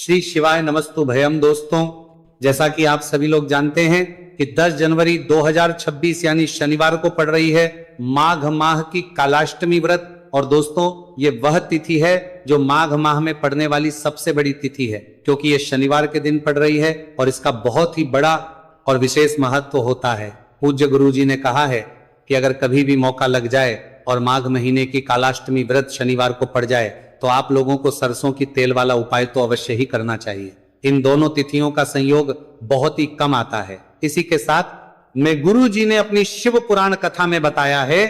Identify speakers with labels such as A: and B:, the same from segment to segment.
A: श्री शिवाय नमस्तु भयम। दोस्तों, जैसा कि आप सभी लोग जानते हैं कि 10 जनवरी 2026 यानी शनिवार को पड़ रही है माघ माह की कालाष्टमी व्रत। और दोस्तों, ये वह तिथि है जो माघ माह में पड़ने वाली सबसे बड़ी तिथि है, क्योंकि ये शनिवार के दिन पड़ रही है और इसका बहुत ही बड़ा और विशेष महत्व होता है। पूज्य गुरुजी ने कहा है कि अगर कभी भी मौका लग जाए और माघ महीने की कालाष्टमी व्रत शनिवार को पड़ जाए तो आप लोगों को सरसों की तेल वाला उपाय तो अवश्य ही करना चाहिए। इन दोनों तिथियों का संयोग बहुत ही कम आता है। इसी के साथ में गुरु जी ने अपनी शिव पुराण कथा में बताया है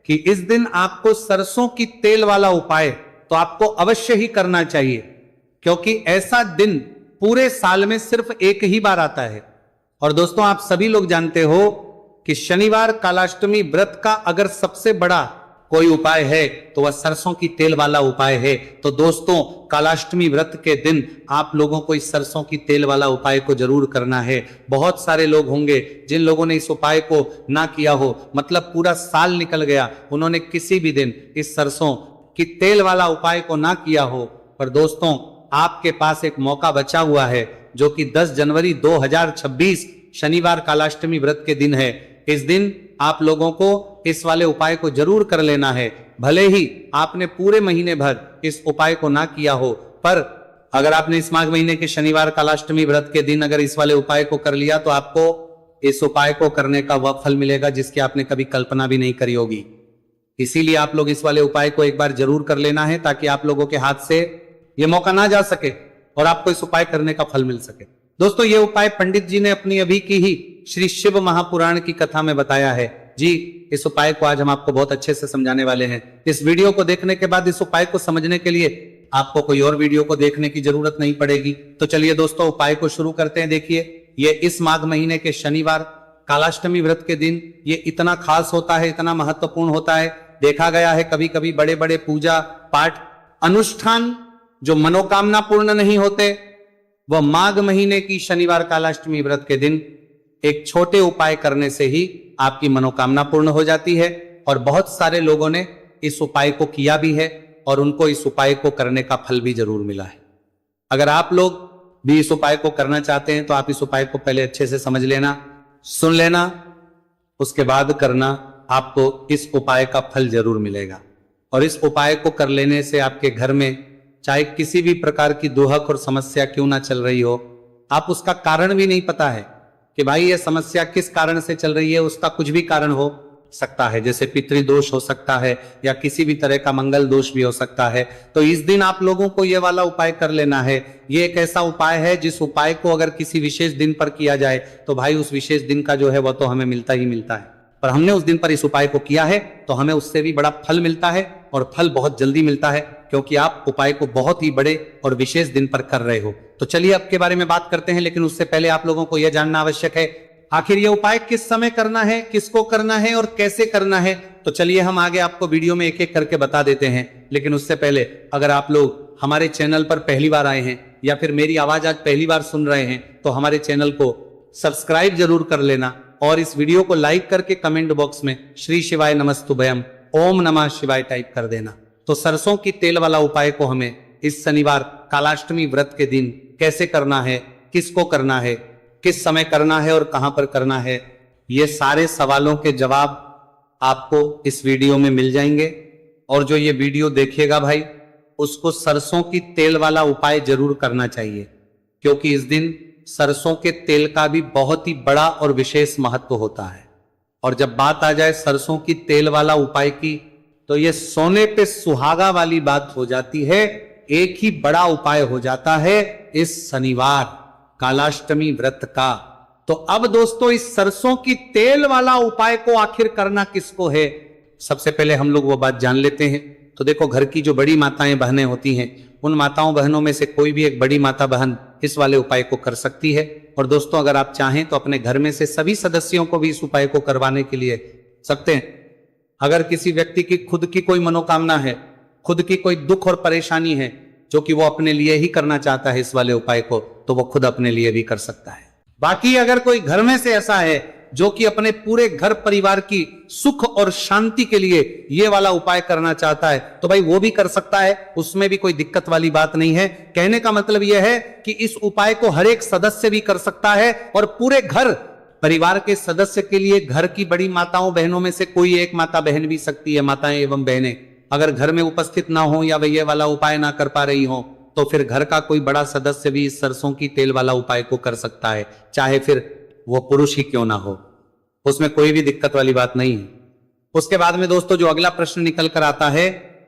A: कि इस दिन आपको सरसों की तेल वाला उपाय तो आपको अवश्य ही करना चाहिए, क्योंकि ऐसा दिन पूरे साल में सिर्फ एक ही बार आता है। और दोस्तों, आप सभी लोग जानते हो कि शनिवार कालाष्टमी व्रत का अगर सबसे बड़ा कोई उपाय है तो वह सरसों की तेल वाला उपाय है। तो दोस्तों, कालाष्टमी व्रत के दिन आप लोगों को इस सरसों की तेल वाला उपाय को जरूर करना है। बहुत सारे लोग होंगे जिन लोगों ने इस उपाय को ना किया हो, मतलब पूरा साल निकल गया, उन्होंने किसी भी दिन इस सरसों की तेल वाला उपाय को ना किया हो। पर दोस्तों, आपके पास एक मौका बचा हुआ है, जो कि 10 जनवरी 2026 शनिवार कालाष्टमी व्रत के दिन है। इस दिन आप लोगों को इस वाले उपाय को जरूर कर लेना है। भले ही आपने पूरे महीने भर इस उपाय को ना किया हो, पर अगर आपने इस माघ महीने के शनिवार कालाष्टमी व्रत के दिन अगर इस वाले उपाय को कर लिया तो आपको इस उपाय को करने का वह फल मिलेगा जिसकी आपने कभी कल्पना भी नहीं करी होगी। इसीलिए आप लोग इस वाले उपाय को एक बार जरूर कर लेना है, ताकि आप लोगों के हाथ से यह मौका ना जा सके और आपको इस उपाय करने का फल मिल सके। दोस्तों, ये उपाय पंडित जी ने अपनी अभी की ही श्री शिव महापुराण की कथा में बताया है जी। इस उपाय को आज हम आपको बहुत अच्छे से समझाने वाले हैं। इस वीडियो को देखने के बाद इस उपाय को समझने के लिए आपको कोई और वीडियो को देखने की जरूरत नहीं पड़ेगी। तो चलिए दोस्तों, उपाय को शुरू करते हैं। देखिए, ये इस माघ महीने के शनिवार कालाष्टमी व्रत के दिन ये इतना खास होता है, इतना महत्वपूर्ण होता है। देखा गया है कभी कभी बड़े बड़े पूजा पाठ अनुष्ठान जो मनोकामना पूर्ण नहीं होते, वह माघ महीने की शनिवार कालाष्टमी व्रत के दिन एक छोटे उपाय करने से ही आपकी मनोकामना पूर्ण हो जाती है। और बहुत सारे लोगों ने इस उपाय को किया भी है और उनको इस उपाय को करने का फल भी जरूर मिला है। अगर आप लोग भी इस उपाय को करना चाहते हैं तो आप इस उपाय को पहले अच्छे से समझ लेना, सुन लेना, उसके बाद करना। आपको इस उपाय का फल जरूर मिलेगा। और इस उपाय को कर लेने से आपके घर में चाहे किसी भी प्रकार की दुहक और समस्या क्यों ना चल रही हो, आप उसका कारण भी नहीं पता है कि भाई ये समस्या किस कारण से चल रही है, उसका कुछ भी कारण हो सकता है। जैसे पितृदोष हो सकता है या किसी भी तरह का मंगल दोष भी हो सकता है। तो इस दिन आप लोगों को ये वाला उपाय कर लेना है। ये एक ऐसा उपाय है जिस उपाय को अगर किसी विशेष दिन पर किया जाए तो भाई उस विशेष दिन का जो है वह तो हमें मिलता ही मिलता है। पर हमने उस दिन पर इस उपाय को किया है तो हमें उससे भी बड़ा फल मिलता है, और फल बहुत जल्दी मिलता है, क्योंकि आप उपाय को बहुत ही बड़े और विशेष दिन पर कर रहे हो। तो चलिए अब के बारे में बात करते हैं, लेकिन उससे पहले आप लोगों को यह जानना आवश्यक है आखिर यह उपाय किस समय करना है, किसको करना है और कैसे करना है। तो चलिए हम आगे आपको वीडियो में एक एक करके बता देते हैं। लेकिन उससे पहले अगर आप लोग हमारे चैनल पर पहली बार आए हैं या फिर मेरी आवाज आज पहली बार सुन रहे हैं तो हमारे चैनल को सब्सक्राइब जरूर कर लेना, और इस वीडियो को लाइक करके कमेंट बॉक्स में श्री शिवाय नमस्तुभयम ओम नमः शिवाय टाइप कर देना। तो सरसों की तेल वाला उपाय को हमें इस शनिवार कालाष्टमी व्रत के दिन कैसे करना है, किसको करना है, किस समय करना है और कहां पर करना है, ये सारे सवालों के जवाब आपको इस वीडियो में मिल जाएंगे। और जो ये वीडियो देखिएगा भाई, उसको सरसों की तेल वाला उपाय जरूर करना चाहिए, क्योंकि इस दिन सरसों के तेल का भी बहुत ही बड़ा और विशेष महत्व होता है। और जब बात आ जाए सरसों की तेल वाला उपाय की, तो ये सोने पे सुहागा वाली बात हो जाती है। एक ही बड़ा उपाय हो जाता है इस शनिवार कालाष्टमी व्रत का। तो अब दोस्तों, इस सरसों की तेल वाला उपाय को आखिर करना किसको है, सबसे पहले हम लोग वो बात जान लेते हैं। तो देखो, घर की जो बड़ी माताएं बहनें होती हैं, उन माताओं बहनों में से कोई भी एक बड़ी माता बहन इस वाले उपाय को कर सकती है। और दोस्तों, अगर आप चाहें तो अपने घर में से सभी सदस्यों को भी इस उपाय को करवाने के लिए सकते हैं। अगर किसी व्यक्ति की खुद की कोई मनोकामना है, खुद की कोई दुख और परेशानी है जो कि वो अपने लिए ही करना चाहता है इस वाले उपाय को, तो वो खुद अपने लिए भी कर सकता है। बाकी अगर कोई घर में से ऐसा है जो कि अपने पूरे घर परिवार की सुख और शांति के लिए ये वाला उपाय करना चाहता है, तो भाई वो भी कर सकता है, उसमें भी कोई दिक्कत वाली बात नहीं है। कहने का मतलब यह है कि इस उपाय को हर एक सदस्य भी कर सकता है और पूरे घर परिवार के सदस्य के लिए घर की बड़ी माताओं बहनों में से कोई एक माता बहन भी सकती है, माताएं एवं बहनें अगर घर में उपस्थित ना हो या वह वाला उपाय ना कर पा रही हो, तो फिर घर का कोई बड़ा सदस्य भी इस सरसों की तेल वाला उपाय को कर सकता है, चाहे फिर वो पुरुष ही क्यों ना हो, उसमें कोई भी दिक्कत वाली बात नहीं है। उसके बाद में दोस्तों जो अगला प्रश्न निकल कर आता है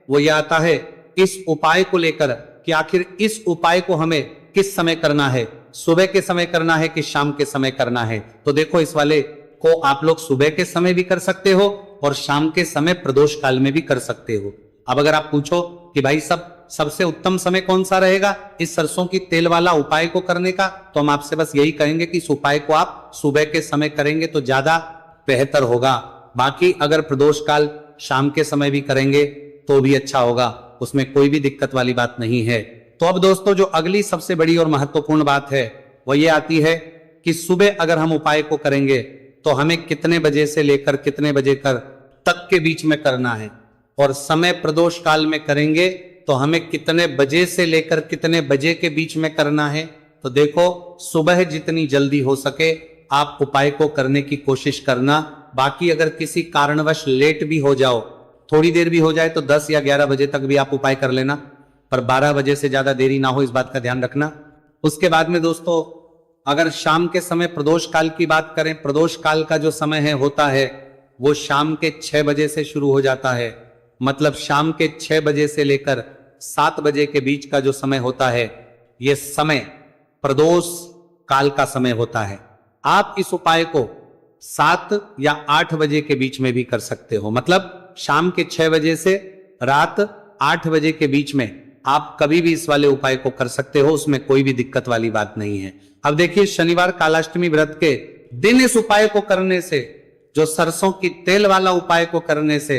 A: वो ये आता है इस उपाय को लेकर कि आखिर इस उपाय को हमें किस समय करना है, सुबह के समय करना है कि शाम के समय करना है। तो देखो इस वाले को आप लोग सुबह के समय भी कर सकते हो और शाम के समय प्रदोष काल में भी कर सकते हो। अब अगर आप पूछो कि भाई सबसे उत्तम समय कौन सा रहेगा इस सरसों की तेल वाला उपाय को करने का, तो हम आपसे बस यही कहेंगे कि इस उपाय को आप सुबह के समय करेंगे तो ज्यादा बेहतर होगा। बाकी अगर प्रदोष काल शाम के समय भी करेंगे तो भी अच्छा होगा, उसमें कोई भी दिक्कत वाली बात नहीं है। तो अब दोस्तों जो अगली सबसे बड़ी और महत्वपूर्ण बात है वो ये आती है कि सुबह अगर हम उपाय को करेंगे तो हमें कितने बजे से लेकर कितने बजे तक के बीच में करना है, और समय प्रदोष काल में करेंगे तो हमें कितने बजे से लेकर कितने बजे के बीच में करना है। तो देखो सुबह जितनी जल्दी हो सके आप उपाय को करने की कोशिश करना। बाकी अगर किसी कारणवश लेट भी हो जाओ, थोड़ी देर भी हो जाए तो 10 या 11 बजे तक भी आप उपाय कर लेना, पर 12 बजे से ज्यादा देरी ना हो, इस बात का ध्यान रखना। उसके बाद में दोस्तों अगर शाम के समय प्रदोष काल की बात करें, प्रदोष काल का जो समय है होता है वो शाम के 6 बजे से शुरू हो जाता है, मतलब शाम के 6 बजे से लेकर 7 बजे के बीच का जो समय होता है यह समय प्रदोष काल का समय होता है। आप इस उपाय को 7 या 8 बजे के बीच में भी कर सकते हो, मतलब शाम के 6 बजे से रात 8 बजे के बीच में आप कभी भी इस वाले उपाय को कर सकते हो, उसमें कोई भी दिक्कत वाली बात नहीं है। अब देखिए शनिवार कालाष्टमी व्रत के दिन इस उपाय को करने से, जो सरसों की तेल वाला उपाय को करने से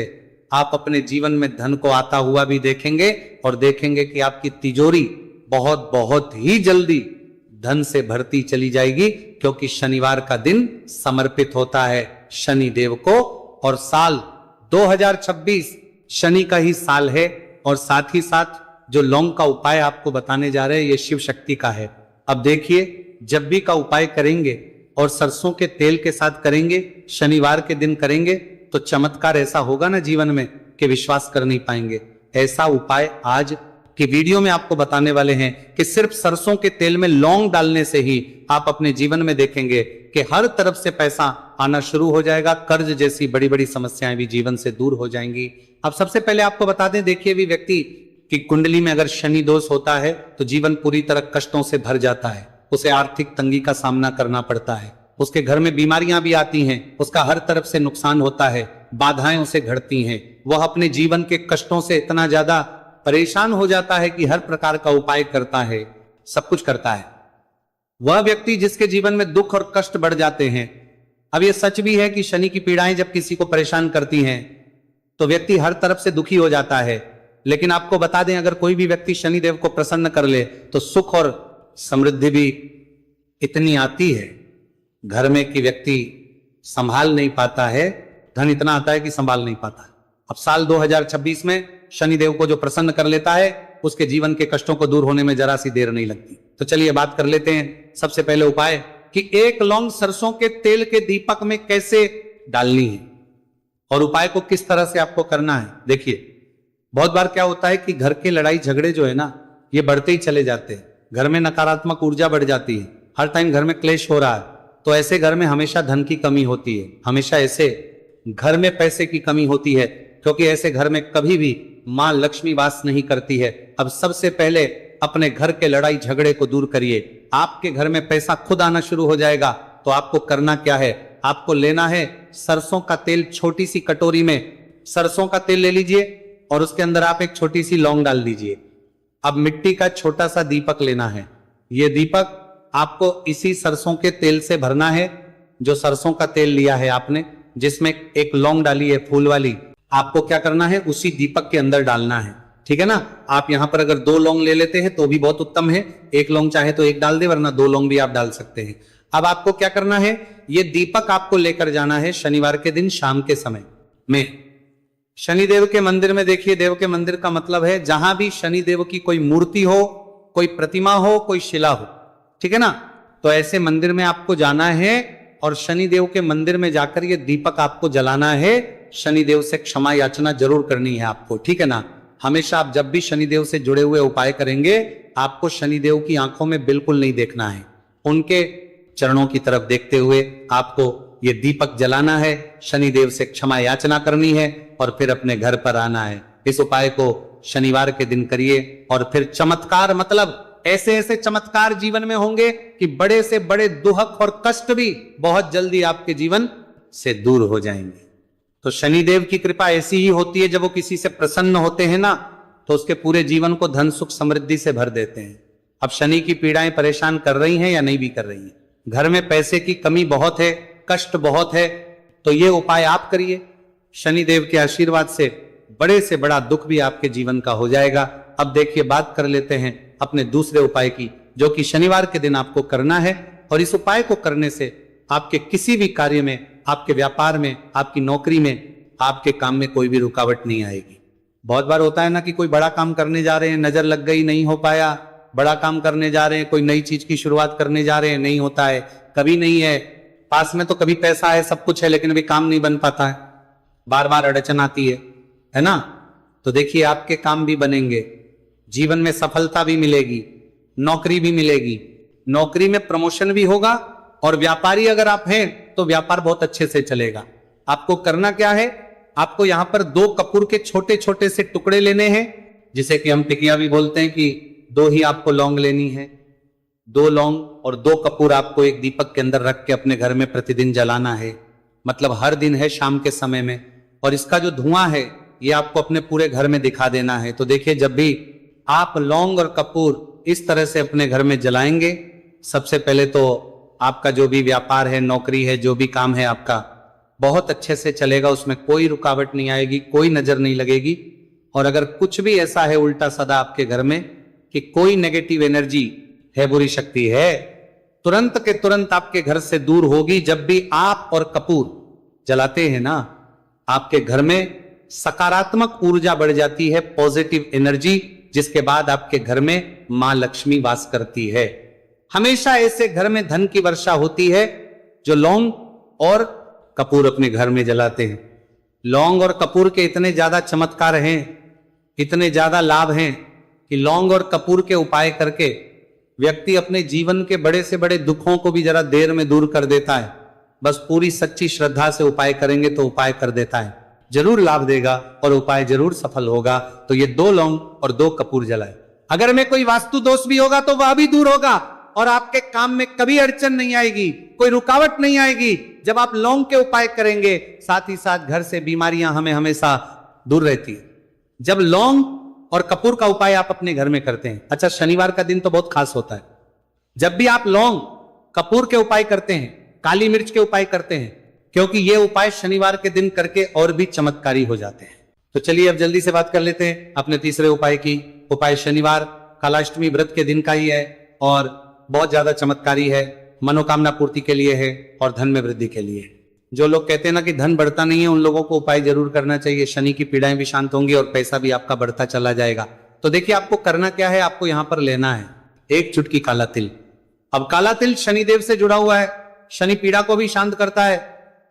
A: आप अपने जीवन में धन को आता हुआ भी देखेंगे और देखेंगे कि आपकी तिजोरी बहुत बहुत ही जल्दी धन से भरती चली जाएगी, क्योंकि शनिवार का दिन समर्पित होता है शनि देव को और साल 2026 शनि का ही साल है। और साथ ही साथ जो लौंग का उपाय आपको बताने जा रहे हैं ये शिव शक्ति का है। अब देखिए जब भी का उपाय करेंगे और सरसों के तेल के साथ करेंगे, शनिवार के दिन करेंगे, तो चमत्कार ऐसा होगा ना जीवन में कि विश्वास कर नहीं पाएंगे। ऐसा उपाय आज की वीडियो में आपको बताने वाले हैं कि सिर्फ सरसों के तेल में लौंग डालने से ही आप अपने जीवन में देखेंगे कि हर तरफ से पैसा आना शुरू हो जाएगा, कर्ज जैसी बड़ी बड़ी समस्याएं भी जीवन से दूर हो जाएंगी। अब सबसे पहले आपको बता दें, देखिए भी व्यक्ति की कुंडली में अगर शनि दोष होता है तो जीवन पूरी तरह कष्टों से भर जाता है, उसे आर्थिक तंगी का सामना करना पड़ता है, उसके घर में बीमारियां भी आती हैं, उसका हर तरफ से नुकसान होता है, बाधाएं उसे घटती हैं, वह अपने जीवन के कष्टों से इतना ज्यादा परेशान हो जाता है कि हर प्रकार का उपाय करता है, सब कुछ करता है। वह व्यक्ति जिसके जीवन में दुख और कष्ट बढ़ जाते हैं। अब यह सच भी है कि शनि की पीड़ाएं जब किसी को परेशान करती हैं तो व्यक्ति हर तरफ से दुखी हो जाता है, लेकिन आपको बता दें अगर कोई भी व्यक्ति शनि देव को प्रसन्न कर ले तो सुख और समृद्धि भी इतनी आती है घर में कि व्यक्ति संभाल नहीं पाता है, धन इतना आता है कि संभाल नहीं पाता है। अब साल 2026 में शनि देव को जो प्रसन्न कर लेता है उसके जीवन के कष्टों को दूर होने में जरा सी देर नहीं लगती। तो चलिए बात कर लेते हैं सबसे पहले उपाय कि एक लौंग सरसों के तेल के दीपक में कैसे डालनी है और उपाय को किस तरह से आपको करना है। देखिए बहुत बार क्या होता है कि घर के लड़ाई झगड़े जो है ना ये बढ़ते ही चले जाते हैं, घर में नकारात्मक ऊर्जा बढ़ जाती है, हर टाइम घर में क्लेश हो रहा है, तो ऐसे घर में हमेशा धन की कमी होती है, हमेशा ऐसे घर में पैसे की कमी होती है, क्योंकि ऐसे घर में कभी भी मां लक्ष्मी वास नहीं करती है। अब सबसे पहले अपने घर के लड़ाई झगड़े को दूर करिए, आपके घर में पैसा खुद आना शुरू हो जाएगा। तो आपको करना क्या है, आपको लेना है सरसों का तेल, छोटी सी कटोरी में सरसों का तेल ले लीजिए और उसके अंदर आप एक छोटी सी लौंग डाल दीजिए। अब मिट्टी का छोटा सा दीपक लेना है, यह दीपक आपको इसी सरसों के तेल से भरना है। जो सरसों का तेल लिया है आपने, जिसमें एक लौंग डाली है फूल वाली, आपको क्या करना है उसी दीपक के अंदर डालना है, ठीक है ना। आप यहां पर अगर 2 लौंग ले लेते हैं तो भी बहुत उत्तम है, 1 लौंग चाहे तो 1 डाल दे, वरना 2 लौंग भी आप डाल सकते हैं। अब आपको क्या करना है, ये दीपक आपको लेकर जाना है शनिवार के दिन शाम के समय में शनिदेव के मंदिर में। देखिए, देव के मंदिर का मतलब है जहां भी शनिदेव की कोई मूर्ति हो, कोई प्रतिमा हो, कोई शिला हो, ठीक है ना। तो ऐसे मंदिर में आपको जाना है और शनिदेव के मंदिर में जाकर ये दीपक आपको जलाना है। शनिदेव से क्षमा याचना जरूर करनी है आपको, ठीक है ना। हमेशा आप जब भी शनिदेव से जुड़े हुए उपाय करेंगे, आपको शनिदेव की आंखों में बिल्कुल नहीं देखना है, उनके चरणों की तरफ देखते हुए आपको ये दीपक जलाना है, शनिदेव से क्षमा याचना करनी है और फिर अपने घर पर आना है। इस उपाय को शनिवार के दिन करिए और फिर चमत्कार, मतलब ऐसे ऐसे चमत्कार जीवन में होंगे कि बड़े से बड़े दुख और कष्ट भी बहुत जल्दी आपके जीवन से दूर हो जाएंगे। तो शनिदेव की कृपा ऐसी ही होती है, जब वो किसी से प्रसन्न होते हैं ना, तो उसके पूरे जीवन को धन सुख समृद्धि से भर देते हैं। अब शनि की पीड़ाएं परेशान कर रही हैं या नहीं भी कर रही हैं, घर में पैसे की कमी बहुत है, कष्ट बहुत है, तो ये उपाय आप करिए, शनिदेव के आशीर्वाद से बड़ा दुख भी आपके जीवन का हो जाएगा। अब देखिए, बात कर लेते हैं अपने दूसरे उपाय की, जो कि शनिवार के दिन आपको करना है। और इस उपाय को करने से आपके किसी भी कार्य में, आपके व्यापार में, आपकी नौकरी में, आपके काम में कोई भी रुकावट नहीं आएगी। बहुत बार होता है ना कि कोई बड़ा काम करने जा रहे हैं, नजर लग गई, नहीं हो पाया, बड़ा काम करने जा रहे हैं, कोई नई चीज की शुरुआत करने जा रहे हैं, नहीं होता है, कभी नहीं है, पास में तो कभी पैसा है, सब कुछ है, लेकिन अभी काम नहीं बन पाता है, बार बार अड़चन आती है ना। तो देखिए, आपके काम भी बनेंगे, जीवन में सफलता भी मिलेगी, नौकरी भी मिलेगी, नौकरी में प्रमोशन भी होगा, और व्यापारी अगर आप हैं तो व्यापार बहुत अच्छे से चलेगा। आपको करना क्या है, आपको यहां पर 2 कपूर के छोटे छोटे से टुकड़े लेने हैं, जिसे कि हम टिकिया भी बोलते हैं, कि 2 ही आपको लौंग लेनी है, 2 लौंग और 2 कपूर आपको एक दीपक के अंदर रख के अपने घर में प्रतिदिन जलाना है, मतलब हर दिन है शाम के समय में। और इसका जो धुआं है ये आपको अपने पूरे घर में दिखा देना है। तो देखिए, जब भी आप लौंग और कपूर इस तरह से अपने घर में जलाएंगे, सबसे पहले तो आपका जो भी व्यापार है, नौकरी है, जो भी काम है आपका बहुत अच्छे से चलेगा, उसमें कोई रुकावट नहीं आएगी, कोई नजर नहीं लगेगी। और अगर कुछ भी ऐसा है उल्टा सदा आपके घर में कि कोई नेगेटिव एनर्जी है, बुरी शक्ति है, तुरंत के तुरंत आपके घर से दूर होगी। जब भी आप और कपूर जलाते हैं ना, आपके घर में सकारात्मक ऊर्जा बढ़ जाती है, पॉजिटिव एनर्जी, जिसके बाद आपके घर में मां लक्ष्मी वास करती है। हमेशा ऐसे घर में धन की वर्षा होती है जो लौंग और कपूर अपने घर में जलाते हैं। लौंग और कपूर के इतने ज्यादा चमत्कार हैं, इतने ज्यादा लाभ हैं कि लौंग और कपूर के उपाय करके व्यक्ति अपने जीवन के बड़े से बड़े दुखों को भी जरा देर में दूर कर देता है। बस पूरी सच्ची श्रद्धा से उपाय करेंगे तो उपाय कर देता है, जरूर लाभ देगा और उपाय जरूर सफल होगा। तो ये 2 लौंग और 2 कपूर जलाए। अगर में कोई वास्तु दोष भी होगा तो वह भी दूर होगा और आपके काम में कभी अड़चन नहीं आएगी, कोई रुकावट नहीं आएगी जब आप लौंग के उपाय करेंगे। साथ ही साथ घर से बीमारियां हमें हमेशा दूर रहती है जब लौंग और कपूर का उपाय आप अपने घर में करते हैं। अच्छा, शनिवार का दिन तो बहुत खास होता है। जब भी आप लौंग कपूर के उपाय करते हैं, काली मिर्च के उपाय करते हैं, क्योंकि ये उपाय शनिवार के दिन करके और भी चमत्कारी हो जाते हैं। तो चलिए अब जल्दी से बात कर लेते हैं अपने तीसरे उपाय की। उपाय शनिवार कालाष्टमी व्रत के दिन का ही है और बहुत ज्यादा चमत्कारी है, मनोकामना पूर्ति के लिए है और धन में वृद्धि के लिए। जो लोग कहते हैं ना कि धन बढ़ता नहीं है, उन लोगों को उपाय जरूर करना चाहिए। शनि की पीड़ाएं भी शांत होंगी और पैसा भी आपका बढ़ता चला जाएगा। तो देखिए, आपको करना क्या है, आपको यहां पर लेना है 1 चुटकी काला तिल। अब काला तिल शनिदेव से जुड़ा हुआ है, शनि पीड़ा को भी शांत करता है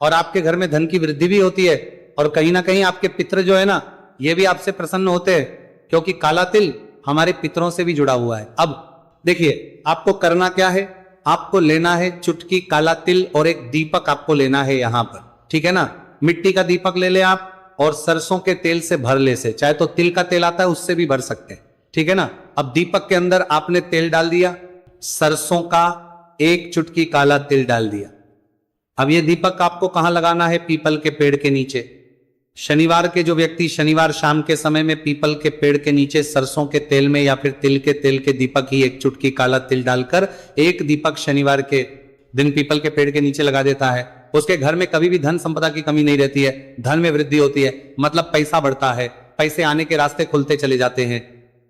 A: और आपके घर में धन की वृद्धि भी होती है। और कहीं ना कहीं आपके पितर जो है ना, ये भी आपसे प्रसन्न होते हैं, क्योंकि काला तिल हमारे पितरों से भी जुड़ा हुआ है। अब देखिए, आपको करना क्या है, आपको लेना है चुटकी काला तिल और एक दीपक आपको लेना है यहां पर, ठीक है ना। मिट्टी का दीपक ले ले आप और सरसों के तेल से भर ले से, चाहे तो तिल का तेल आता है उससे भी भर सकते हैं, ठीक है ना। अब दीपक के अंदर आपने तेल डाल दिया, सरसों का 1 चुटकी काला तिल डाल दिया। अब ये दीपक आपको कहां लगाना है, पीपल के पेड़ के नीचे। शनिवार के जो व्यक्ति शनिवार शाम के समय में पीपल के पेड़ के नीचे सरसों के तेल में या फिर तिल के तेल के दीपक ही 1 चुटकी काला तिल डालकर 1 दीपक शनिवार के दिन पीपल के पेड़ के नीचे लगा देता है, उसके घर में कभी भी धन संपदा की कमी नहीं रहती है, धन में वृद्धि होती है, मतलब पैसा बढ़ता है, पैसे आने के रास्ते खुलते चले जाते हैं।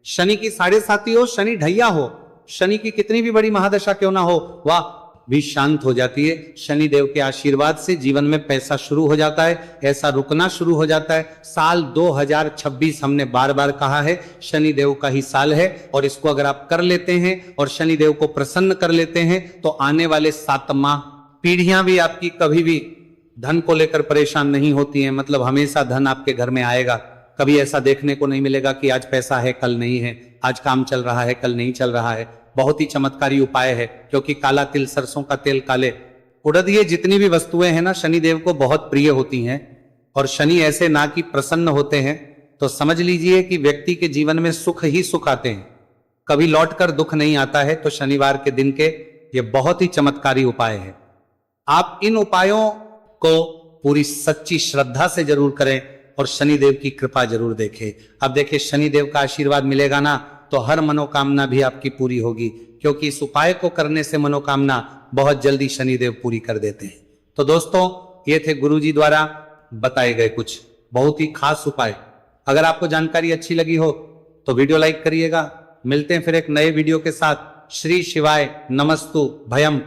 A: शनि की 7.5 हो, शनि ढैया हो, शनि की कितनी भी बड़ी महादशा क्यों ना हो, वह भी शांत हो जाती है। शनि देव के आशीर्वाद से जीवन में पैसा शुरू हो जाता है, ऐसा रुकना शुरू हो जाता है। साल 2026 हमने बार बार कहा है शनि देव का ही साल है, और इसको अगर आप कर लेते हैं और शनि देव को प्रसन्न कर लेते हैं तो आने वाले 7 माह पीढ़ियां भी आपकी कभी भी धन को लेकर परेशान नहीं होती हैं। मतलब हमेशा धन आपके घर में आएगा। कभी ऐसा देखने को नहीं मिलेगा कि आज पैसा है कल नहीं है, आज काम चल रहा है कल नहीं चल रहा है। बहुत ही चमत्कारी उपाय है, क्योंकि काला तिल, सरसों का तेल, काले उड़द, ये जितनी भी वस्तुएं हैं ना शनि देव को बहुत प्रिय होती हैं। और शनि ऐसे ना कि प्रसन्न होते हैं तो समझ लीजिए कि व्यक्ति के जीवन में सुख ही सुख आते हैं, कभी लौटकर दुख नहीं आता है। तो शनिवार के दिन के ये बहुत ही चमत्कारी उपाय है। आप इन उपायों को पूरी सच्ची श्रद्धा से जरूर करें और शनिदेव की कृपा जरूर देखें। अब देखिए शनिदेव का आशीर्वाद मिलेगा ना तो हर मनोकामना भी आपकी पूरी होगी, क्योंकि इस उपाय को करने से मनोकामना बहुत जल्दी शनिदेव पूरी कर देते हैं। तो दोस्तों ये थे गुरुजी द्वारा बताए गए कुछ बहुत ही खास उपाय। अगर आपको जानकारी अच्छी लगी हो तो वीडियो लाइक करिएगा। मिलते हैं फिर एक नए वीडियो के साथ। श्री शिवाय नमस्तु भयम।